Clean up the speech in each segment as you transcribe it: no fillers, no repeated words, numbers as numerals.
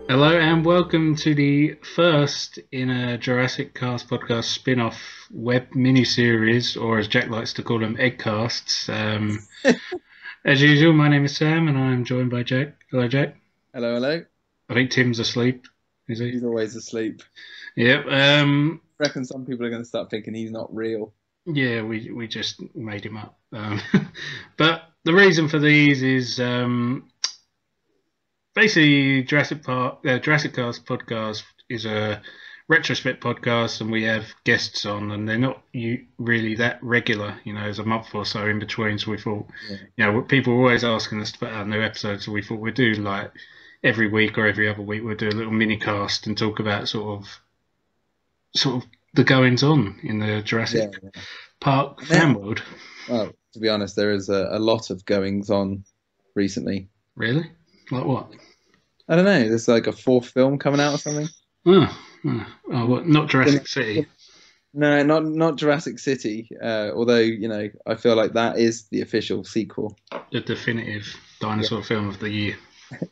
Hello and welcome to the first in a Jurassic Cast podcast spin-off web mini-series, or as Jack likes to call them, EggCasts. As usual, my name is Sam and I'm joined by Jack. Hello, Jack. Hello, hello. I think Tim's asleep. Is he? He's always asleep. Yep. I reckon some people are going to start thinking he's not real. Yeah, we just made him up. But the reason for these is basically Jurassic Cast podcast is a retrospect podcast, and we have guests on, and they're not really that regular. There's a month or so in between. So we thought, people are always asking us to put out new episodes, so we thought we'd do like every week or every other week we'll do a little mini cast and talk about sort of the goings on in the Jurassic Park fan world. Well, to be honest, there is a lot of goings on recently. Really? Like what? I don't know. There's like a fourth film coming out or something. What, not Jurassic City? No, not Jurassic City. Although I feel like that is the official sequel. The definitive dinosaur film of the year.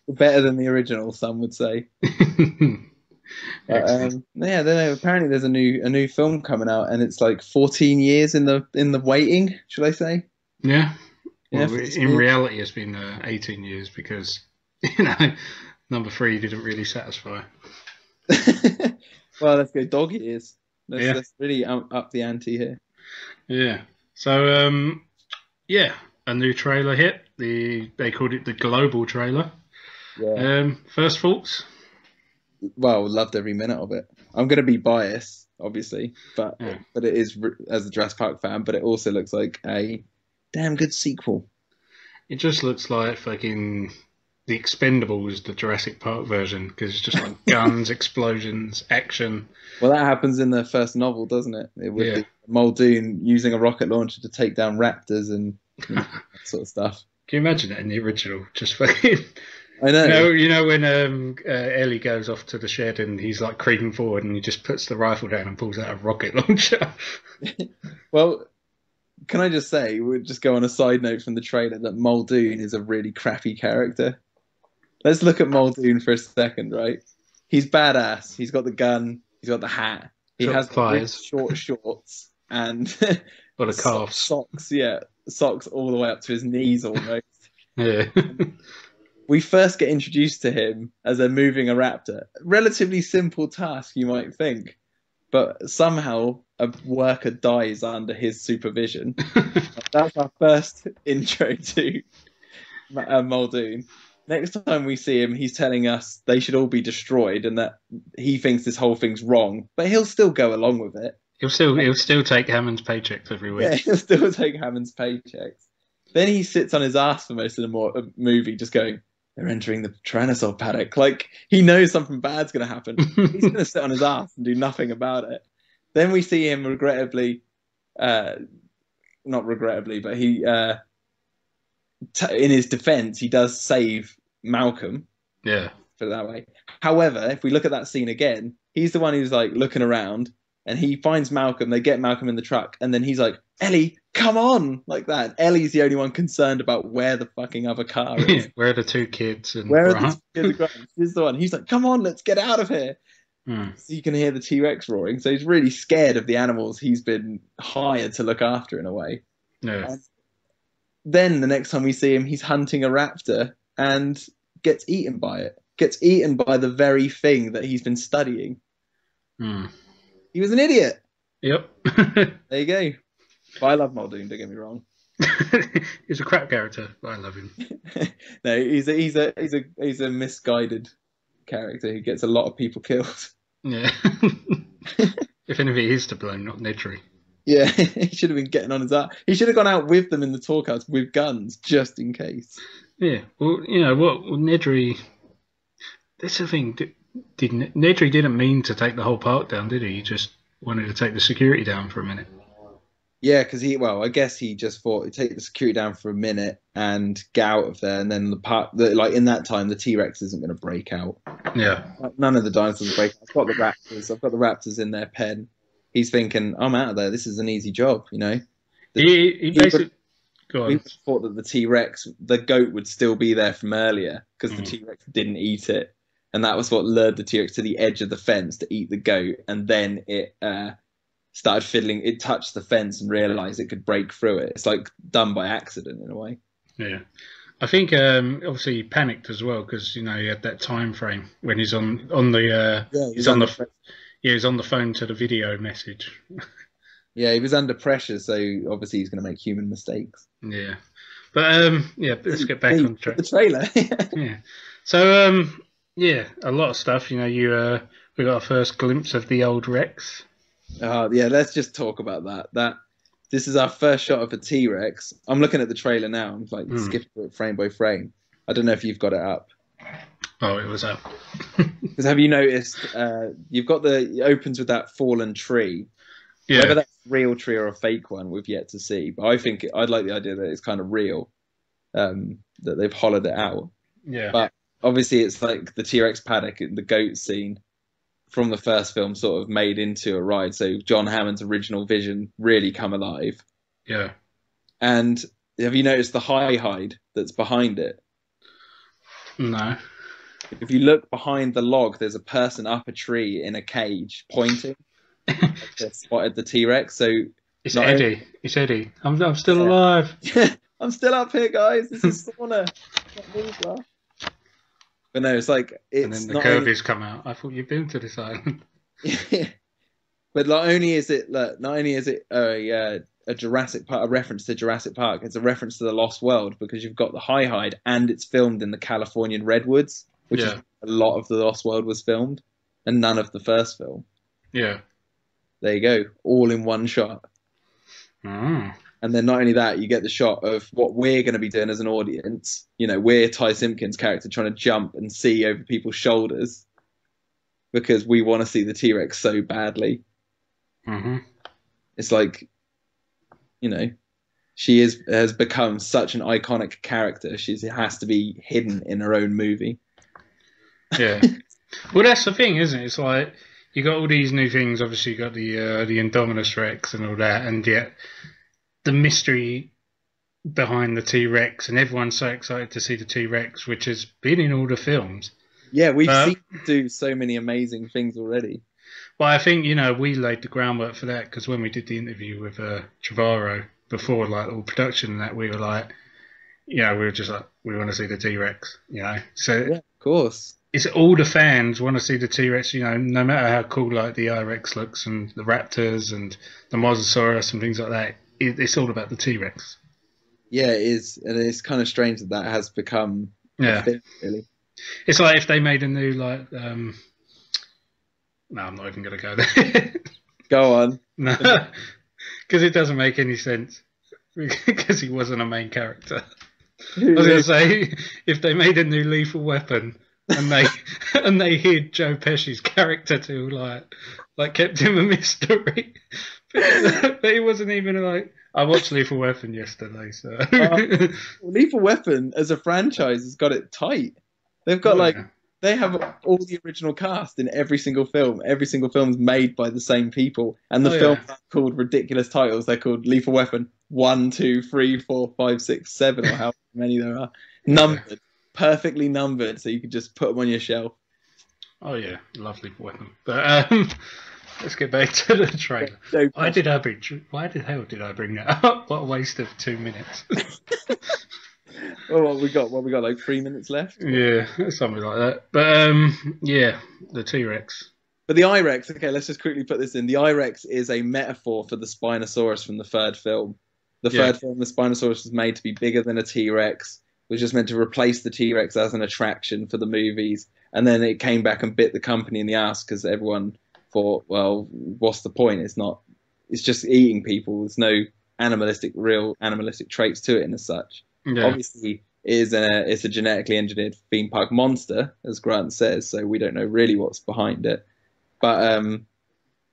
Better than the original, some would say. I don't know. Apparently, there's a new film coming out, and it's like 14 years in the waiting. Should I say? Yeah. Well, in reality, it's been 18 years because number 3 didn't really satisfy. Well, let's go dog years. Let's really up the ante here. Yeah. So a new trailer hit. They called it the global trailer. Yeah. First thoughts? Well, loved every minute of it. I'm going to be biased, obviously, but it is, as a Jurassic Park fan, but it also looks like a damn good sequel. It just looks like fucking The Expendables, the Jurassic Park version, because it's just like guns, explosions, action. Well, that happens in the first novel, doesn't it? With Muldoon using a rocket launcher to take down raptors and that sort of stuff. Can you imagine that in the original? Just fucking... I know. You know when Ellie goes off to the shed and he's like creeping forward and he just puts the rifle down and pulls out a rocket launcher. Well, can I just say, we'll just go on a side note from the trailer that Muldoon is a really crappy character. Let's look at Muldoon for a second, right? He's badass. He's got the gun. He's got the hat. He has short shorts and got a calf. Socks. Yeah, socks all the way up to his knees almost. Yeah. We first get introduced to him as they're moving a raptor. Relatively simple task, you might think. But somehow a worker dies under his supervision. That's our first intro to Muldoon. Next time we see him, he's telling us they should all be destroyed and that he thinks this whole thing's wrong. But he'll still go along with it. He'll still take Hammond's paychecks every week. Yeah, he'll still take Hammond's paychecks. Then he sits on his ass for most of the movie just going, they're entering the Tyrannosaur paddock. Like, he knows something bad's going to happen. He's going to sit on his ass and do nothing about it. Then we see him regrettably, not regrettably, but he, in his defense, he does save Malcolm. Yeah. Put it that way. However, if we look at that scene again, he's the one who's like looking around and he finds Malcolm. They get Malcolm in the truck and then he's like, Ellie, come on, like that. Ellie's the only one concerned about where the fucking other car is. Where are the two kids? And where are the two kids? He's the one. He's like, come on, let's get out of here. So you can hear the T-Rex roaring. So he's really scared of the animals he's been hired to look after in a way. Yeah. Then the next time we see him, he's hunting a raptor and gets eaten by it. Gets eaten by the very thing that he's been studying. He was an idiot. Yep. There you go. But I love Muldoon, don't get me wrong. He's a crap character, but I love him. No, he's a misguided character who gets a lot of people killed. Yeah. If anything, he's to blame, not Nedry. Yeah, he should have been getting on his ass. He should have gone out with them in the tour cars with guns, just in case. Yeah, well, you know what, Nedry... That's the thing. Nedry didn't mean to take the whole park down, did he? He just wanted to take the security down for a minute. Yeah, because I guess he just thought he'd take the security down for a minute and get out of there, and then the park, like in that time, the T-Rex isn't going to break out. Yeah. None of the dinosaurs break out. I've got the raptors in their pen. He's thinking, I'm out of there. This is an easy job, you know. He basically... Go on. We thought that the T-Rex, the goat would still be there from earlier because the T-Rex didn't eat it. and that was what lured the T-Rex to the edge of the fence to eat the goat, and then it started fiddling. It touched the fence and realized it could break through it. It's like done by accident in a way. Yeah. I think obviously he panicked as well because he had that time frame when he's on the he's on the phone to the video message. Yeah, he was under pressure, so obviously he's going to make human mistakes. Yeah, but let's get back on track. The trailer. Yeah. So a lot of stuff. We got our first glimpse of the old Rex. Yeah, let's just talk about that. This is our first shot of a T-Rex. I'm looking at the trailer now. I'm like skipping it frame by frame. I don't know if you've got it up. Oh, it was up. Because have you noticed? You've got it opens with that fallen tree. Yeah. Whether that's a real tree or a fake one, we've yet to see. But I think I'd like the idea that it's kind of real, that they've hollowed it out. Yeah. But obviously, it's like the T-Rex paddock and the goat scene from the first film sort of made into a ride. So John Hammond's original vision really come alive. Yeah. And have you noticed the hide that's behind it? No. If you look behind the log, there's a person up a tree in a cage pointing. They spotted the T-Rex. So it's Eddie. It's Eddie. I'm still alive. I'm still up here, guys. This is sauna. But no, it's like and then the curvies come out. I thought you've been to this island. But not only is it a Jurassic Park, a reference to Jurassic Park, it's a reference to the Lost World because you've got the hide and it's filmed in the Californian redwoods, which is a lot of the Lost World was filmed, and none of the first film. Yeah. There you go, all in one shot. Mm. And then not only that, you get the shot of what we're going to be doing as an audience. We're Ty Simpkins' character trying to jump and see over people's shoulders because we want to see the T-Rex so badly. Mm-hmm. It's like, she has become such an iconic character. She has to be hidden in her own movie. Yeah. Well, that's the thing, isn't it? It's like you got all these new things. Obviously, you got the Indominus Rex and all that, and yet the mystery behind the T-Rex, and everyone's so excited to see the T-Rex, which has been in all the films. Yeah, we've seen him do so many amazing things already. Well, I think, we laid the groundwork for that because when we did the interview with Trevorrow before, like, all production and that, we were like, we were just like, we want to see the T-Rex, So yeah, of course. It's all the fans want to see the T-Rex, no matter how cool, like, the IRex looks and the Raptors and the Mosasaurus and things like that. It's all about the T-Rex. Yeah, it is, and it's kind of strange that has become a thing, really. It's like if they made a new no, I'm not even going to go there. Go on. No, because it doesn't make any sense. Because he wasn't a main character. I was going to say if they made a new Lethal Weapon and they hid Joe Pesci's character to like kept him a mystery. But he wasn't even like. I watched Lethal Weapon yesterday, so. Lethal Weapon as a franchise has got it tight. They've got they have all the original cast in every single film. Every single film is made by the same people, and the films are called ridiculous titles. They're called Lethal Weapon 1, 2, 3, 4, 5, 6, 7, or how many there are. Numbered, perfectly numbered, so you can just put them on your shelf. Oh yeah, love Lethal Weapon. But let's get back to the trailer. Why the hell did I bring that up? What a waste of 2 minutes. Well, what we got? Like 3 minutes left? Yeah, something like that. But the T-Rex. But the IRex, okay, let's just quickly put this in. The IRex is a metaphor for the Spinosaurus from the third film. The third film, the Spinosaurus was made to be bigger than a T-Rex. It was just meant to replace the T-Rex as an attraction for the movies. And then it came back and bit the company in the ass because everyone thought, well, what's the point? It's just eating people. There's no real animalistic traits to it in as such. Yeah. Obviously, it's a genetically engineered theme park monster, as Grant says, so we don't know really what's behind it. But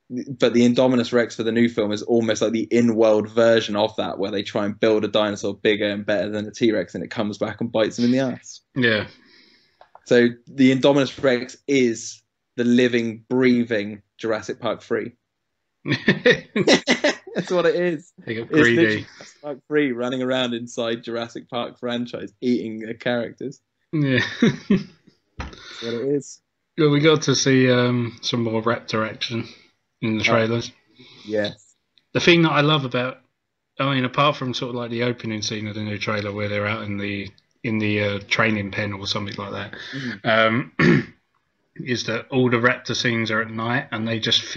the Indominus Rex for the new film is almost like the in-world version of that, where they try and build a dinosaur bigger and better than a T-Rex, and it comes back and bites them in the ass. Yeah. So the Indominus Rex is the living, breathing Jurassic Park 3. That's what it is. They got greedy. Jurassic Park 3 running around inside Jurassic Park franchise, eating their characters. Yeah. That's what it is. Yeah, we got to see some more raptor action in the Oh, trailers. yes. The thing that I love about, I mean, apart from sort of like the opening scene of the new trailer where they're out in the training pen or something like that, Mhm. is that all the raptor scenes are at night and they just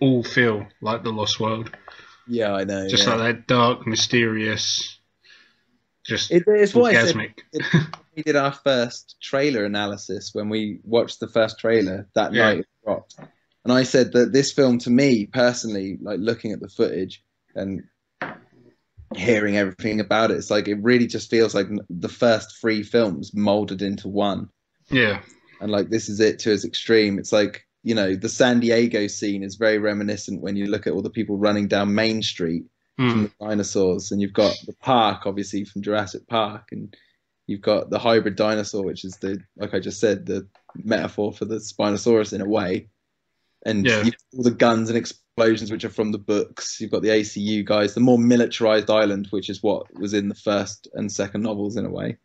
all feel like the Lost World, Yeah, I know. just Yeah, like that dark, mysterious, just it's what I said. orgasmic. We did our first trailer analysis when we watched the first trailer that Yeah, night it dropped, and I said that this film, to me personally, like looking at the footage and hearing everything about it, it's like it really just feels like the first three films molded into one. yeah, And like this is it to its extreme. It's like, you know, the San Diego scene is very reminiscent when you look at all the people running down Main Street from mm, the dinosaurs, and you've got the park obviously from Jurassic Park, and you've got the hybrid dinosaur, which is the, like I just said, the metaphor for the Spinosaurus in a way. And yeah, you've got all the guns and explosions which are from the books. You've got the ACU guys, the more militarized island, which is what was in the first and second novels in a way.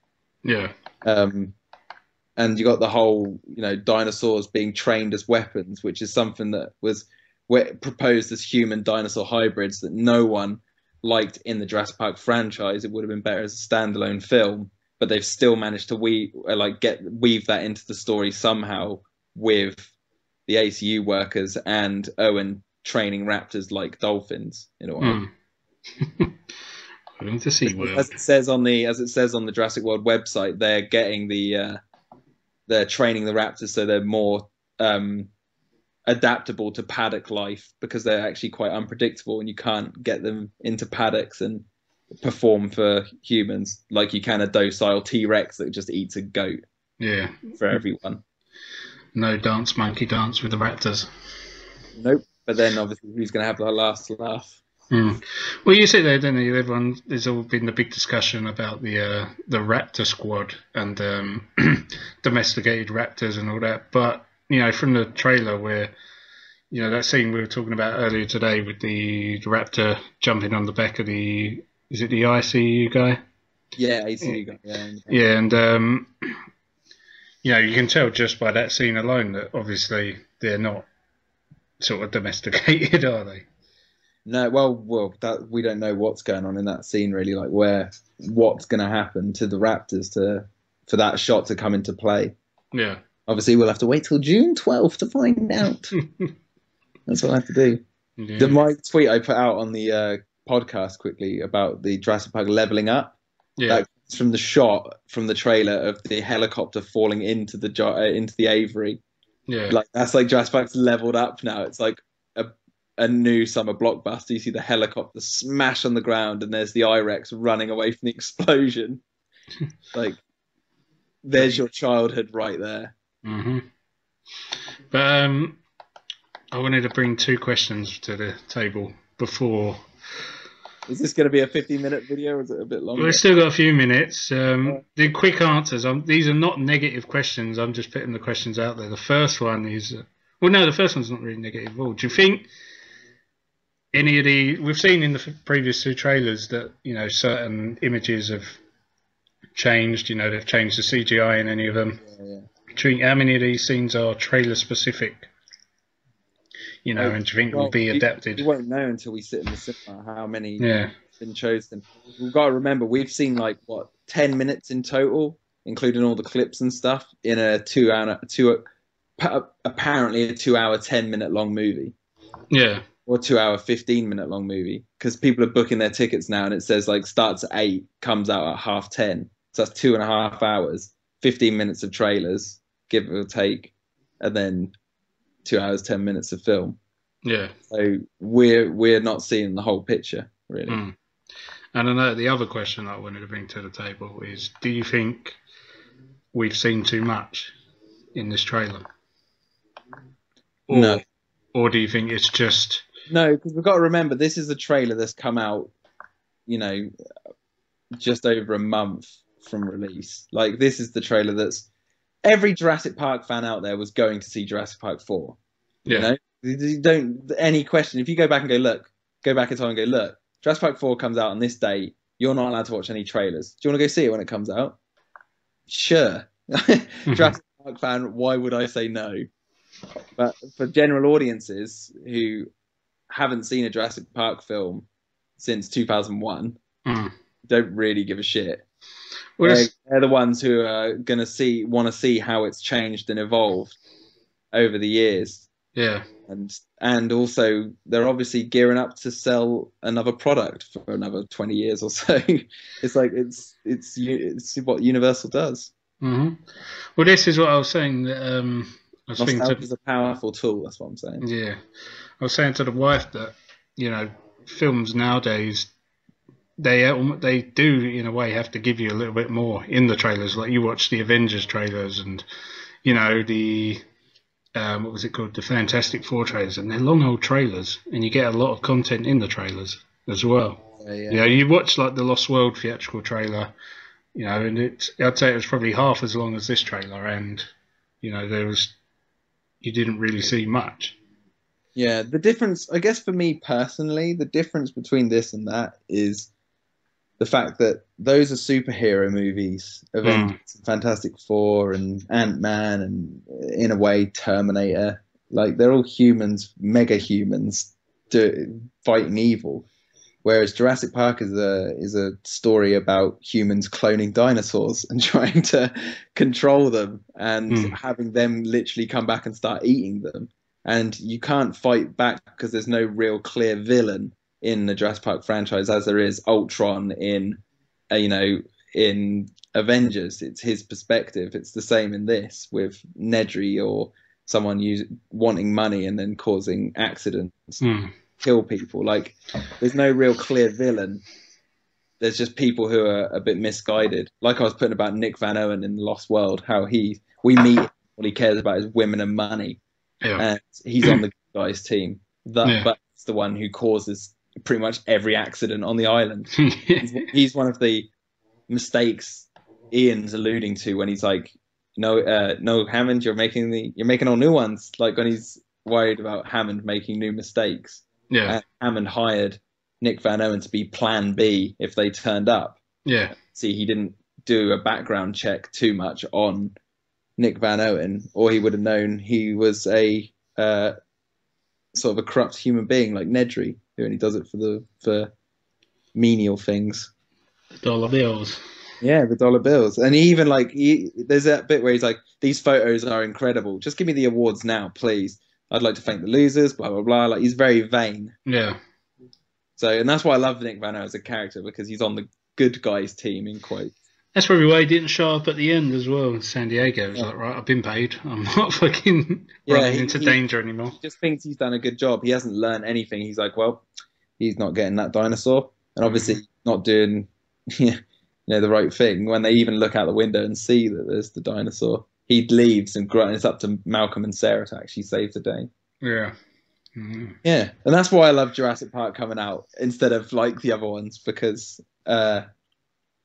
yeah, Um, and you got the whole, you know, dinosaurs being trained as weapons, which is something that was proposed as human dinosaur hybrids that no one liked in the Jurassic Park franchise. It would have been better as a standalone film, but they've still managed to weave that into the story somehow with the ACU workers and Owen training raptors like dolphins in a way. mm. Going to Sea As World. it says on the Jurassic World website, they're training the raptors so they're more adaptable to paddock life because they're actually quite unpredictable and you can't get them into paddocks and perform for humans like you can a docile T-Rex that just eats a goat Yeah, for everyone. no dance monkey dance with the raptors. Nope. But then obviously who's going to have the last laugh? Mm. Well, you sit there, don't you? Everyone, there's all been the big discussion about the Raptor Squad and domesticated raptors and all that. But you know, from the trailer where you know that scene we were talking about earlier today with the raptor jumping on the back of the is it the ICU guy? Yeah, ACU guy. Yeah. Yeah, and you know you can tell just by that scene alone that obviously they're not sort of domesticated, are they? No, well, that we don't know what's going on in that scene really, like what's going to happen to the raptors to for that shot to come into play. Yeah. Obviously, we'll have to wait till June 12th to find out. That's what I have to do. Yeah. My tweet I put out on the podcast quickly about the Jurassic Park leveling up. Yeah. That comes from the shot from the trailer of the helicopter falling into the Avery. Yeah. Like that's like Jurassic Park's leveled up now. It's like a new summer blockbuster. You see the helicopter smash on the ground, and there's the IRex running away from the explosion. Like there's your childhood right there. Mm-hmm. But I wanted to bring two questions to the table before. Is this going to be a 15-minute video, or is it a bit longer? We've still got a few minutes. The quick answers. These are not negative questions. I'm just putting the questions out there. The first one is, well, no, the first one's not really negative at all. Do you think any of we've seen in the previous two trailers that you know certain images have changed? You know, they've changed the CGI in any of them. Yeah. Do you think how many of these scenes are trailer specific? You know, and do you think will be adapted? You won't know until we sit in the cinema how many Yeah. been chosen. We've got to remember we've seen like what 10 minutes in total, including all the clips and stuff, in a apparently a 2 hour 10-minute long movie. Yeah. Or 2 hour 15-minute long movie because people are booking their tickets now and it says like starts at 8, comes out at 10:30. So that's 2.5 hours, 15 minutes of trailers, give or take, and then 2 hours 10 minutes of film. Yeah. So we're not seeing the whole picture really. Mm. And I know the other question I wanted to bring to the table is: do you think we've seen too much in this trailer? Or, No. Or do you think it's just No, because we've got to remember this is a trailer that's come out, you know, just over a month from release. Like this is the trailer that's every Jurassic Park fan out there was going to see Jurassic Park 4. Yeah. You know, you don't any question. If you go back and go back in time and go look, Jurassic Park 4 comes out on this date. You're not allowed to watch any trailers. Do you want to go see it when it comes out? Sure. Jurassic Park fan, why would I say no? But for general audiences who haven't seen a Jurassic Park film since 2001, don't really give a shit. Well, They're the ones who are gonna want to see how it's changed and evolved over the years. Yeah. And also they're obviously gearing up to sell another product for another 20 years or so. It's like it's what Universal does. Well, this is what I was saying. Nostalgia is a powerful tool. That's what I'm saying. Yeah, I was saying to the wife that films nowadays they do in a way have to give you a little bit more in the trailers. Like you watch the Avengers trailers and the what was it called, the Fantastic Four trailers, and they're long old trailers, and you get a lot of content in the trailers as well. Yeah. You watch like the Lost World theatrical trailer, and I'd say it was probably half as long as this trailer, and you didn't really see much. Yeah, the difference, I guess, for me personally, the difference between this and that is the fact that those are superhero movies, Avengers, Fantastic Four, and Ant-Man, and in a way Terminator. Like they're all humans, mega humans, fighting evil. Whereas Jurassic Park is a story about humans cloning dinosaurs and trying to control them and having them literally come back and start eating them. And you can't fight back because there's no real clear villain in the Jurassic Park franchise, as there is Ultron in Avengers. It's his perspective. It's the same in this with Nedry or someone wanting money and then causing accidents, kill people. Like there's no real clear villain. There's just people who are a bit misguided. Like I was putting about Nick Van Owen in The Lost World, how we meet him, all he cares about is women and money. Yeah. And he's on the good guys team. But it's the one who causes pretty much every accident on the island. He's one of the mistakes Ian's alluding to when he's like, no, Hammond, you're making all new ones. Like when he's worried about Hammond making new mistakes. Yeah. And Hammond hired Nick Van Owen to be Plan B if they turned up. Yeah. See, he didn't do a background check too much on Nick Van Owen, or he would have known he was a sort of a corrupt human being like Nedry, who only does it for menial things. Dollar bills. Yeah, the dollar bills. And he even there's that bit where he's like, these photos are incredible. Just give me the awards now, please. I'd like to thank the losers, blah, blah, blah. Like he's very vain. Yeah. So, and that's why I love Nick Van Owen as a character, because he's on the good guys team in quotes. That's probably why he didn't show up at the end as well in San Diego. He was like, right, I've been paid. I'm not fucking running into danger anymore. He just thinks he's done a good job. He hasn't learned anything. He's like, well, he's not getting that dinosaur. And obviously not doing the right thing. When they even look out the window and see that there's the dinosaur, he leaves and it's up to Malcolm and Sarah to actually save the day. Yeah. Yeah. And that's why I love Jurassic Park coming out instead of like the other ones, because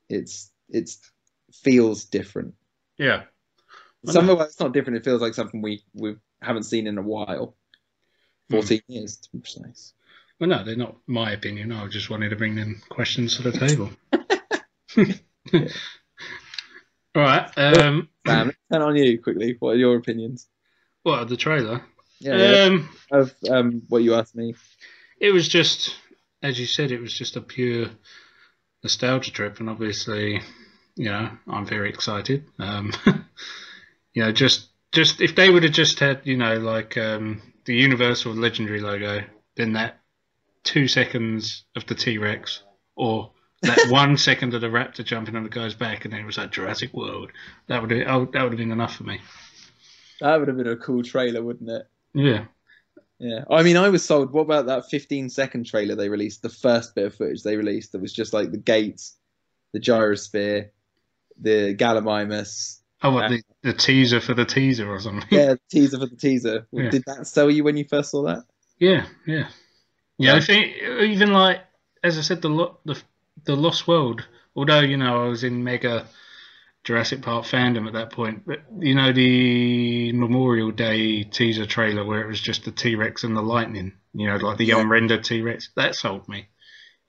it feels different. Yeah. Some of it's not different. It feels like something we haven't seen in a while. 14 years, to be precise. Well, no, they're not my opinion. I just wanted to bring them questions to the table. All right. Sam, turn on you quickly. What are your opinions? What, of the trailer? Yeah. Of what you asked me. It was just, as you said, it was just a pure nostalgia trip, and obviously, I'm very excited. Just if they would have just had, the Universal Legendary logo, then that 2 seconds of the T-Rex, or that 1 second of the Raptor jumping on the guy's back, and then it was like Jurassic World. That would have been enough for me. That would have been a cool trailer, wouldn't it? Yeah. Yeah. I mean, I was sold. What about that 15-second trailer they released? The first bit of footage they released that was just like the gates, the gyrosphere, the Gallimimus. Oh, what, the teaser for the teaser or something? Yeah, the teaser for the teaser. Yeah. Did that sell you when you first saw that? Yeah. I think even like, as I said, the Lost World, although, I was in mega Jurassic Park fandom at that point, but, the Memorial Day teaser trailer where it was just the T-Rex and the lightning, like the unrendered T-Rex, that sold me.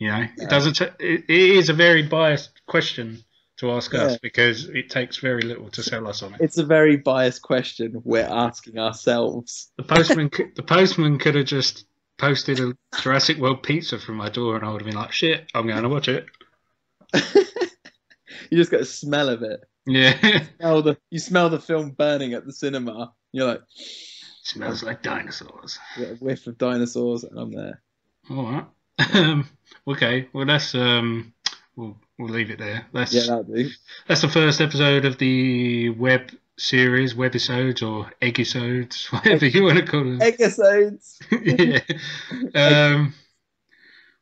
It doesn't, it is a very biased question to ask Yeah. us because it takes very little to sell us on it. It's a very biased question we're asking ourselves. The postman could have just posted a Jurassic World pizza from my door, and I would have been like, "Shit, I'm going to watch it." You just get a smell of it. Yeah, You smell the film burning at the cinema. You're like, smells like dinosaurs. you get a whiff of dinosaurs, and I'm there. All right. Okay. Well, that's we'll leave it there. Yeah, that'll do. That's the first episode of the web series, Webisodes or Eggisodes, whatever you want to call them. Episodes. Yeah.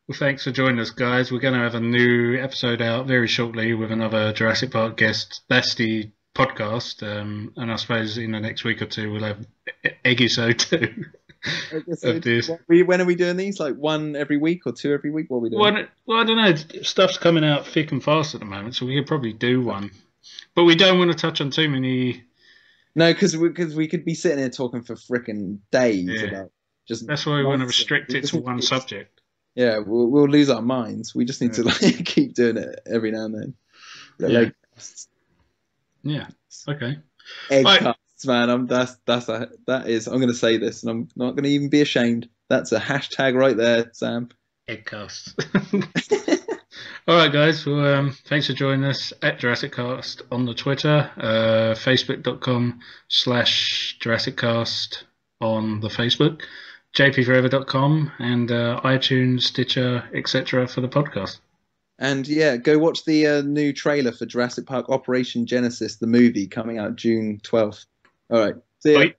Well, thanks for joining us, guys. We're going to have a new episode out very shortly with another Jurassic Park guest. That's the podcast, and I suppose in the next week or two we'll have Eggisode too. Of this. When are we doing these? Like one every week or two every week? What are we doing? Well, I don't know. Stuff's coming out thick and fast at the moment, so we could probably do one. But we don't want to touch on too many. No, because we could be sitting here talking for frickin' days about just. That's why we want to restrict it to one subject. Yeah, we'll lose our minds. We just need to like keep doing it every now and then. Yeah. Okay. EggCasts, man. I'm going to say this, and I'm not going to even be ashamed. That's a hashtag right there, Sam. EggCast. All right, guys. Well, thanks for joining us at Jurassic Cast on the Twitter, facebook.com/Jurassic Cast on the Facebook, jpforever.com, and iTunes, Stitcher, etc. for the podcast. And yeah, go watch the new trailer for Jurassic Park Operation Genesis, the movie, coming out June 12th. All right. See ya. Bye.